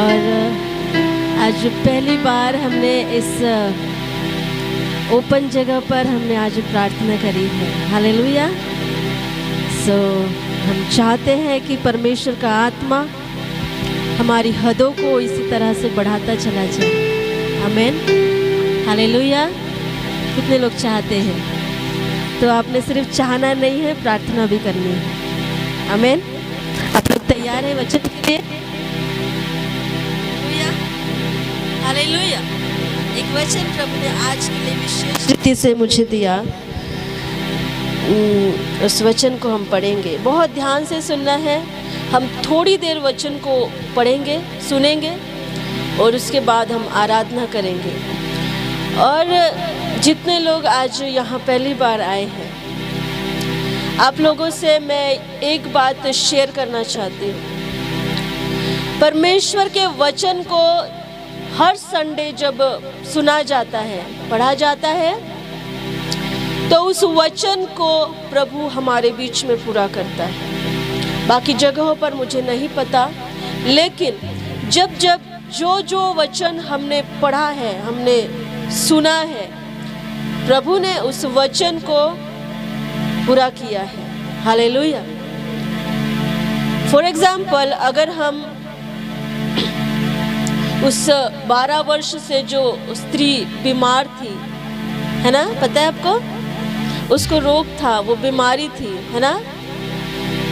और आज पहली बार हमने इस ओपन जगह पर हमने आज प्रार्थना करी है। हालेलुया। हम चाहते हैं कि परमेश्वर का आत्मा हमारी हदों को इसी तरह से बढ़ाता चला जाए। आमीन। हालेलुया। कितने लोग चाहते हैं? तो आपने सिर्फ चाहना नहीं है, प्रार्थना भी करनी है। आमीन। आप लोग तैयार हैं वचन के लिए? हालेलुया। एक वचन प्रभु ने आज के लिए विशेष रीति से मुझे दिया। उस वचन को हम पढ़ेंगे। बहुत ध्यान से सुनना है। हम थोड़ी देर वचन को पढ़ेंगे, सुनेंगे और उसके बाद हम आराधना करेंगे। और जितने लोग आज यहाँ पहली बार आए हैं, आप लोगों से मैं एक बात शेयर करना चाहती हूँ। परमेश्वर के वचन को हर संडे जब सुना जाता है, पढ़ा जाता है, तो उस वचन को प्रभु हमारे बीच में पूरा करता है। बाकी जगहों पर मुझे नहीं पता, लेकिन जब जब जो वचन हमने पढ़ा है, हमने सुना है, प्रभु ने उस वचन को पूरा किया है। हालेलुया। फॉर एग्जाम्पल, अगर हम उस 12 वर्ष से जो स्त्री बीमार थी, है ना, पता है आपको, उसको रोग था, वो बीमारी थी, है ना।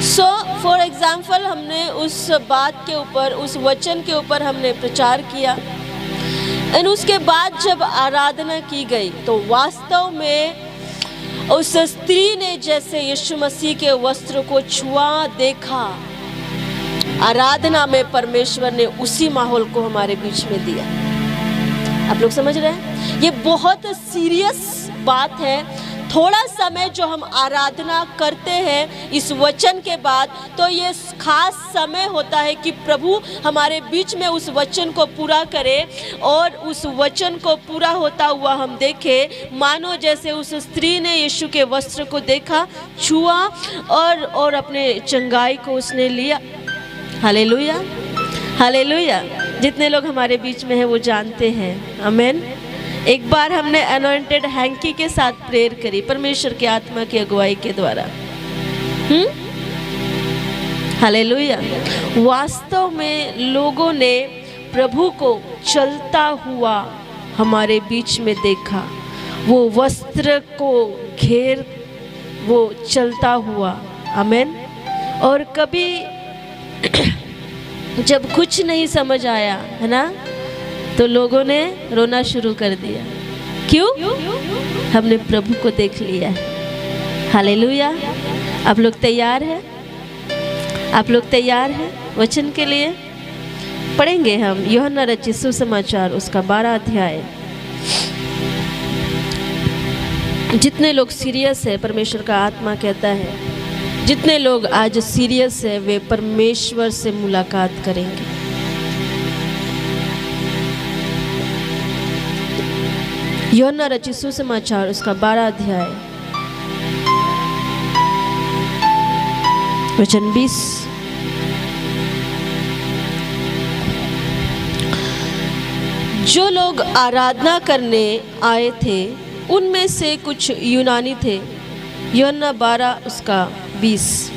सो फॉर एग्जाम्पल हमने उस बात के ऊपर, उस वचन के ऊपर हमने प्रचार किया। और उसके बाद जब आराधना की गई तो वास्तव में उस स्त्री ने जैसे यीशु मसीह के वस्त्र को छुआ, देखा, आराधना में परमेश्वर ने उसी माहौल को हमारे बीच में दिया। आप लोग समझ रहे हैं? ये बहुत सीरियस बात है। थोड़ा समय जो हम आराधना करते हैं इस वचन के बाद, तो ये खास समय होता है कि प्रभु हमारे बीच में उस वचन को पूरा करे। और उस वचन को पूरा होता हुआ हम देखें, मानो जैसे उस स्त्री ने यीशु के वस्त्र को देखा, छुआ और अपने चंगाई को उसने लिया। हालेलुया। हालेलुया। जितने लोग हमारे बीच में हैं वो जानते हैं। आमीन। एक बार हमने अनॉइंटेड हैंकी के साथ प्रेयर करी, परमेश्वर की आत्मा की अगुवाई के द्वारा। हालेलुया। वास्तव में लोगों ने प्रभु को चलता हुआ हमारे बीच में देखा। वो वस्त्र को घेर वो चलता हुआ। आमीन। और कभी जब कुछ नहीं समझ आया, है ना, तो लोगों ने रोना शुरू कर दिया। क्यों? हमने प्रभु को देख लिया है। हालेलुया। आप लोग तैयार हैं? आप लोग तैयार हैं वचन के लिए? पढ़ेंगे हम यूहन्ना रचित सुसमाचार उसका 12 अध्याय। जितने लोग सीरियस है, परमेश्वर का आत्मा कहता है, जितने लोग आज सीरियस है वे परमेश्वर से मुलाकात करेंगे। यूहन्ना रचित सुसमाचार उसका 12 अध्याय वचन 20। जो लोग आराधना करने आए थे उनमें से कुछ यूनानी थे। यूहन्ना 12 उसका 20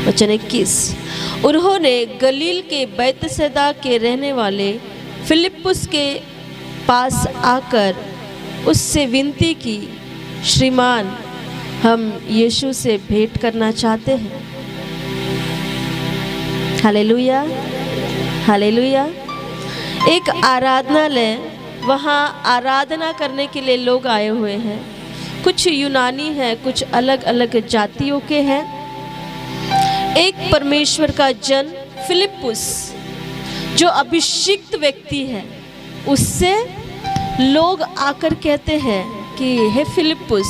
वचन 21। उन्होंने गलील के बैतसैदा के रहने वाले फिलिप्पुस के पास आकर उससे विनती की, श्रीमान, हम यीशु से भेंट करना चाहते हैं। हालेलुया। हालेलुया। एक आराधनालय, वहाँ आराधना करने के लिए लोग आए हुए हैं। कुछ यूनानी हैं, कुछ अलग अलग जातियों के हैं। एक परमेश्वर का जन फिलिप्पुस जो अभिषिक्त व्यक्ति है, उससे लोग आकर कहते हैं कि हे फिलिप्पुस,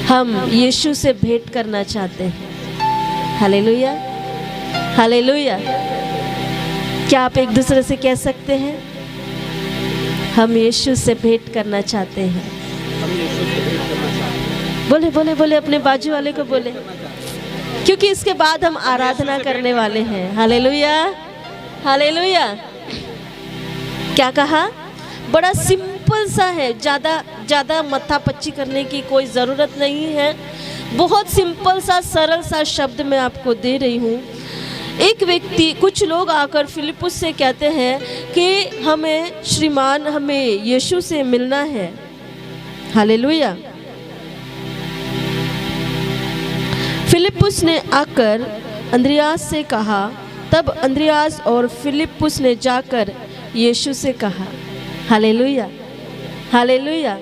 हम यीशु से भेंट करना चाहते हैं। हालेलुया। हालेलुया। क्या आप एक दूसरे से कह सकते हैं, हम यीशु से भेंट करना चाहते हैं? बोले बोले बोले, अपने बाजू वाले को बोले, क्योंकि इसके बाद हम आराधना करने वाले हैं। हालेलुया। हालेलुया। क्या कहा? बड़ा सिंपल सा है, ज़्यादा मत्थापच्ची करने की कोई ज़रूरत नहीं है। बहुत सिंपल सा सरल सा शब्द मैं आपको दे रही हूँ। एक व्यक्ति, कुछ लोग आकर फिलिपुस से कहते हैं कि हमें श्रीमान, हमें यीशु से मिलना है। हालेलुया। फिलिपुस ने आकर अंद्रियास से कहा। तब अंद्रियास और फिलिपुस ने जाकर यीशु से कहा। Hallelujah, hallelujah.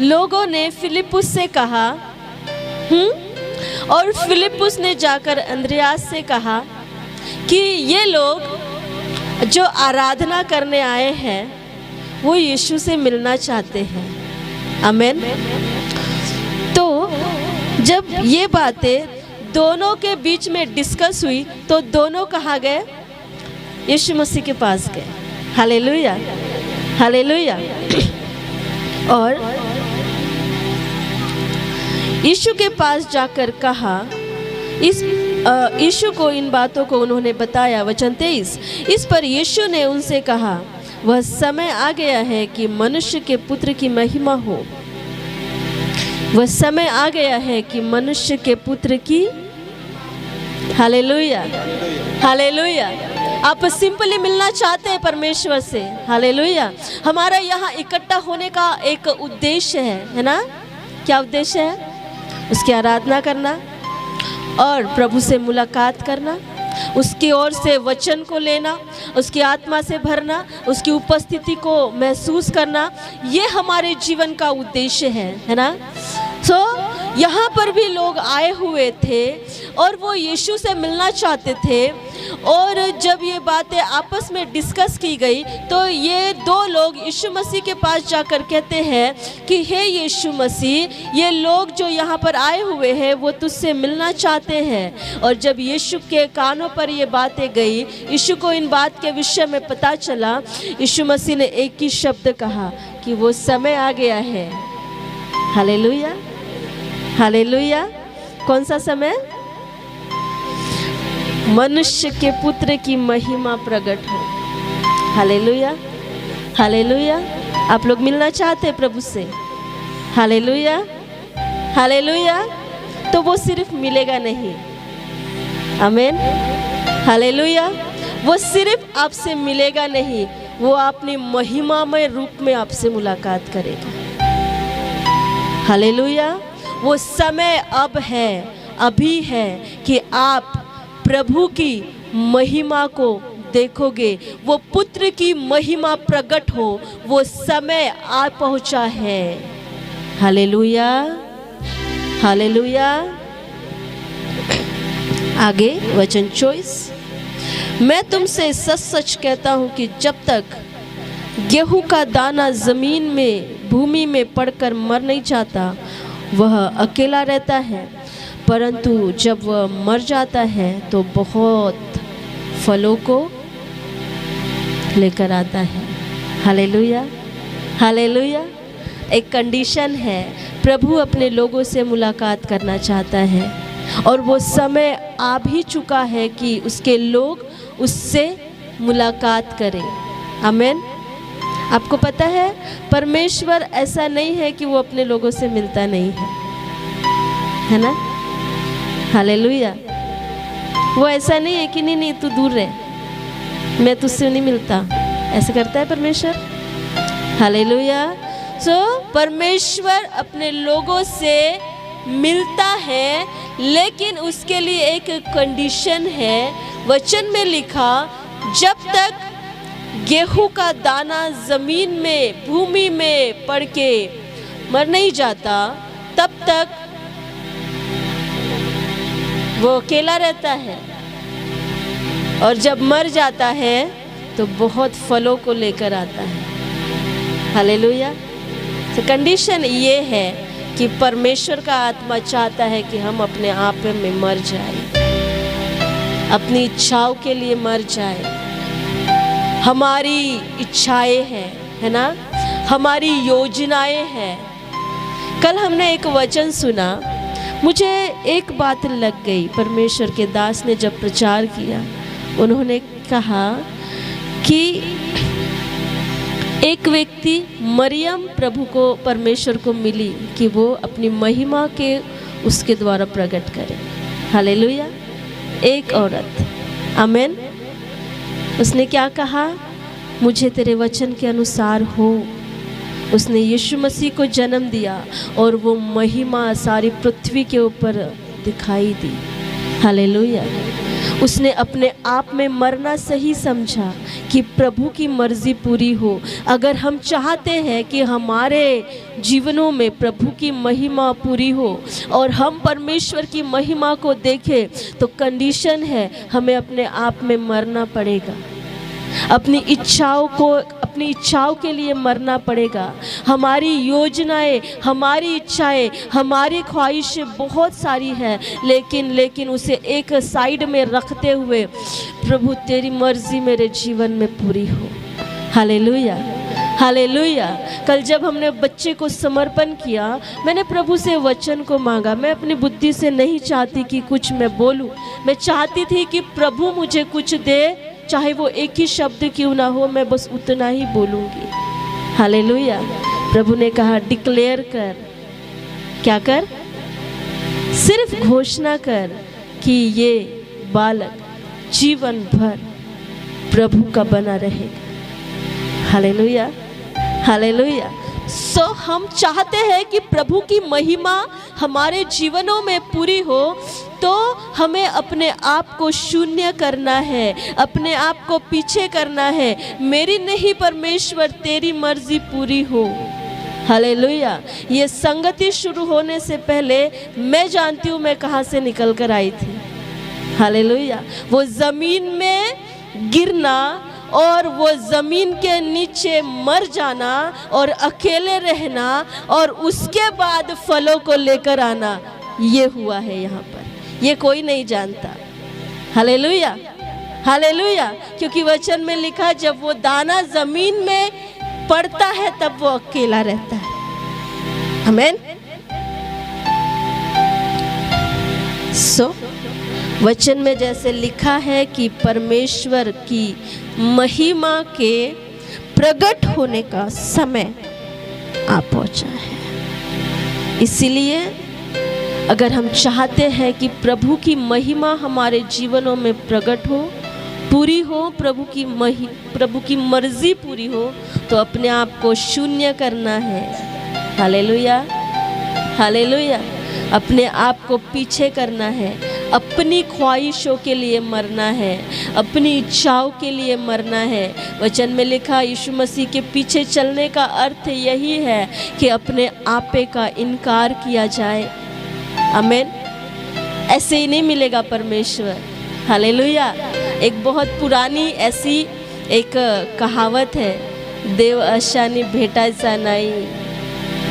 लोगों ने फिलिपुस से कहा, और फिलिपुस ने जाकर अंद्रियास से कहा कि ये लोग जो आराधना करने आए हैं वो यीशु से मिलना चाहते हैं। आमीन। तो जब ये बातें दोनों के बीच में डिस्कस हुई तो दोनों कहाँ गए? यीशु मसीह के पास गए। Hallelujah, hallelujah. और यीशु के पास जाकर कहा, यीशु को इन बातों को उन्होंने बताया। वचन 23। इस पर यीशु ने उनसे कहा, वह समय आ गया है कि मनुष्य के पुत्र की महिमा हो। वह समय आ गया है कि मनुष्य के पुत्र की, हालेलुया, हालेलुया। आप सिंपली मिलना चाहते हैं परमेश्वर से। हालेलुया। हमारा यहाँ इकट्ठा होने का एक उद्देश्य है ना? क्या उद्देश्य है? उसकी आराधना करना और प्रभु से मुलाकात करना, उसकी ओर से वचन को लेना, उसकी आत्मा से भरना, उसकी उपस्थिति को महसूस करना, ये हमारे जीवन का उद्देश्य है ना? यहाँ पर भी लोग आए हुए थे और वो यीशु से मिलना चाहते थे। और जब ये बातें आपस में डिस्कस की गई तो ये दो लोग यीशु मसीह के पास जाकर कहते हैं कि हे यीशु मसीह, ये लोग जो यहाँ पर आए हुए हैं वो तुझसे मिलना चाहते हैं। और जब यीशु के कानों पर ये बातें गई, यीशु को इन बात के विषय में पता चला, यीशु मसीह ने एक ही शब्द कहा कि वो समय आ गया है। Hallelujah, hallelujah. कौन सा समय? मनुष्य के पुत्र की महिमा प्रकट हो। Hallelujah, hallelujah. आप लोग मिलना चाहते हैं प्रभु से? Hallelujah, hallelujah. तो वो सिर्फ मिलेगा नहीं। आमीन, हालेलुया। वो सिर्फ आपसे मिलेगा नहीं, वो अपनी महिमामय रूप में आपसे मुलाकात करेगा। हालेलुया। वो समय अब है, अभी है कि आप प्रभु की महिमा को देखोगे। वो पुत्र की महिमा प्रकट हो, वो समय आ पहुंचा है। Hallelujah, hallelujah. आगे वचन 24। मैं तुमसे सच सच कहता हूं कि जब तक गेहूं का दाना जमीन में, भूमि में पड़कर मर नहीं जाता, वह अकेला रहता है, परंतु जब वह मर जाता है तो बहुत फलों को लेकर आता है। Hallelujah, hallelujah. एक कंडीशन है, प्रभु अपने लोगों से मुलाकात करना चाहता है और वो समय आ भी चुका है कि उसके लोग उससे मुलाकात करें। आमीन। आपको पता है परमेश्वर ऐसा नहीं है कि वो अपने लोगों से मिलता नहीं है ना? हालेलुया। वो ऐसा नहीं है कि नहीं तू दूर रह, मैं तुझसे नहीं मिलता, ऐसा करता है परमेश्वर? हालेलुया। परमेश्वर अपने लोगों से मिलता है, लेकिन उसके लिए एक कंडीशन है। वचन में लिखा, जब तक गेहूं का दाना जमीन में, भूमि में पड़ के मर नहीं जाता, तब तक वो अकेला रहता है। और जब मर जाता है तो बहुत फलों को लेकर आता है। हालेलुया। तो कंडीशन ये है कि परमेश्वर का आत्मा चाहता है कि हम अपने आप में मर जाए, अपनी इच्छाओं के लिए मर जाए। हमारी इच्छाएं हैं, है ना? हमारी योजनाएं हैं। कल हमने एक वचन सुना, मुझे एक बात लग गई। परमेश्वर के दास ने जब प्रचार किया, उन्होंने कहा कि एक व्यक्ति मरियम प्रभु को परमेश्वर को मिली कि वो अपनी महिमा के उसके द्वारा प्रकट करे। हालेलुया। एक औरत, आमेन। उसने क्या कहा? मुझे तेरे वचन के अनुसार हो। उसने यीशु मसीह को जन्म दिया और वो महिमा सारी पृथ्वी के ऊपर दिखाई दी। हालेलुया। उसने अपने आप में मरना सही समझा कि प्रभु की मर्जी पूरी हो। अगर हम चाहते हैं कि हमारे जीवनों में प्रभु की महिमा पूरी हो और हम परमेश्वर की महिमा को देखें, तो कंडीशन है हमें अपने आप में मरना पड़ेगा। अपनी इच्छाओं के लिए मरना पड़ेगा। हमारी योजनाएं, हमारी इच्छाएं, हमारी ख्वाहिशें बहुत सारी हैं, लेकिन उसे एक साइड में रखते हुए प्रभु तेरी मर्जी मेरे जीवन में पूरी हो। Hallelujah, hallelujah. कल जब हमने बच्चे को समर्पण किया, मैंने प्रभु से वचन को मांगा। मैं अपनी बुद्धि से नहीं चाहती कि कुछ मैं बोलूं, मैं चाहती थी कि प्रभु मुझे कुछ दे, चाहे वो एक ही शब्द क्यों ना हो, मैं बस उतना ही बोलूँगी। हालेलुया। प्रभु ने कहा डिक्लेयर कर। क्या कर? सिर्फ घोषणा कर कि ये बालक जीवन भर प्रभु का बना रहेगा। Hallelujah, hallelujah. सो हम चाहते हैं कि प्रभु की महिमा हमारे जीवनों में पूरी हो, तो हमें अपने आप को शून्य करना है, अपने आप को पीछे करना है। मेरी नहीं परमेश्वर तेरी मर्जी पूरी हो। हालेलुया। ये संगति शुरू होने से पहले मैं जानती हूँ मैं कहाँ से निकल कर आई थी। हालेलुया। वो ज़मीन में गिरना और वो ज़मीन के नीचे मर जाना और अकेले रहना और उसके बाद फलों को लेकर आना, ये हुआ है यहाँ पर। ये कोई नहीं जानता। Hallelujah, hallelujah. क्योंकि वचन में लिखा जब वो दाना ज़मीन में पड़ता है तब वो अकेला रहता है। आमेन। वचन में जैसे लिखा है कि परमेश्वर की महिमा के प्रकट होने का समय आ पहुंचा है। इसीलिए अगर हम चाहते हैं कि प्रभु की महिमा हमारे जीवनों में प्रकट हो, पूरी हो, प्रभु की मर्जी पूरी हो, तो अपने आप को शून्य करना है। Hallelujah, hallelujah. अपने आप को पीछे करना है, अपनी ख्वाहिशों के लिए मरना है, अपनी इच्छाओं के लिए मरना है। वचन में लिखा यीशु मसीह के पीछे चलने का अर्थ यही है कि अपने आपे का इनकार किया जाए। आमेन। ऐसे ही नहीं मिलेगा परमेश्वर। हालेलुया। एक बहुत पुरानी ऐसी एक कहावत है, देव अशानी भेटायचा नाही,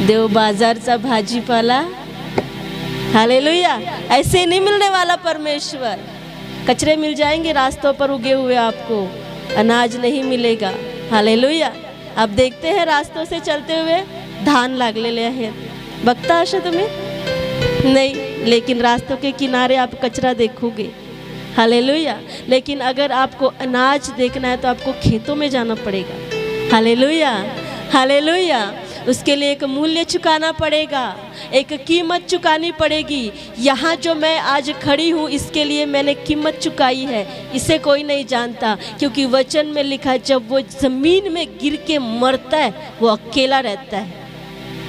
देव बाजारचा भाजीपाला। हालेलुया। ऐसे नहीं मिलने वाला परमेश्वर। कचरे मिल जाएंगे रास्तों पर उगे हुए, आपको अनाज नहीं मिलेगा। हालेलुया। आप देखते हैं रास्तों से चलते हुए धान लागलेले आहेत, बघता अशा तुम्हें नहीं, लेकिन रास्तों के किनारे आप कचरा देखोगे। हालेलुया। लेकिन अगर आपको अनाज देखना है तो आपको खेतों में जाना पड़ेगा। Hallelujah, hallelujah. उसके लिए एक मूल्य चुकाना पड़ेगा, एक कीमत चुकानी पड़ेगी। यहाँ जो मैं आज खड़ी हूँ इसके लिए मैंने कीमत चुकाई है, इसे कोई नहीं जानता। क्योंकि वचन में लिखा है जब वो ज़मीन में गिर के मरता है वो अकेला रहता है।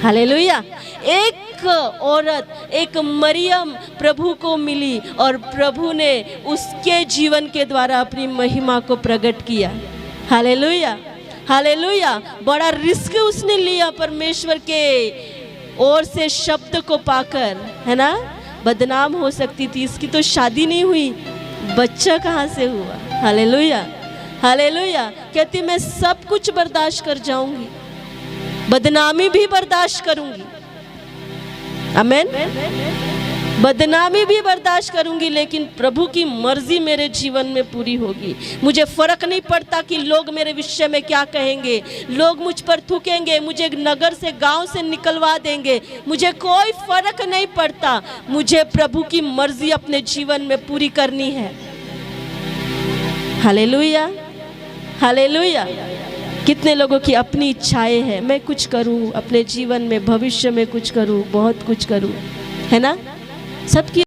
हालेलुया। एक औरत, एक मरियम प्रभु को मिली और प्रभु ने उसके जीवन के द्वारा अपनी महिमा को प्रकट किया। Hallelujah, hallelujah. बड़ा रिस्क उसने लिया परमेश्वर के ओर से शब्द को पाकर, है ना। बदनाम हो सकती थी, इसकी तो शादी नहीं हुई, बच्चा कहाँ से हुआ। Hallelujah, hallelujah. कहती मैं सब कुछ बर्दाश्त कर जाऊंगी, बदनामी भी बर्दाश्त करूंगी। आमेन। बदनामी भी बर्दाश्त करूंगी, लेकिन प्रभु की मर्जी मेरे जीवन में पूरी होगी। मुझे फर्क नहीं पड़ता कि लोग मेरे विषय में क्या कहेंगे, लोग मुझ पर थूकेंगे, मुझे नगर से गांव से निकलवा देंगे, मुझे कोई फर्क नहीं पड़ता। मुझे प्रभु की मर्जी अपने जीवन में पूरी करनी है। Hallelujah, hallelujah. कितने लोगों की अपनी इच्छाएं हैं, मैं कुछ करूं अपने जीवन में, भविष्य में कुछ करूं, बहुत कुछ करूं, है ना? सबकी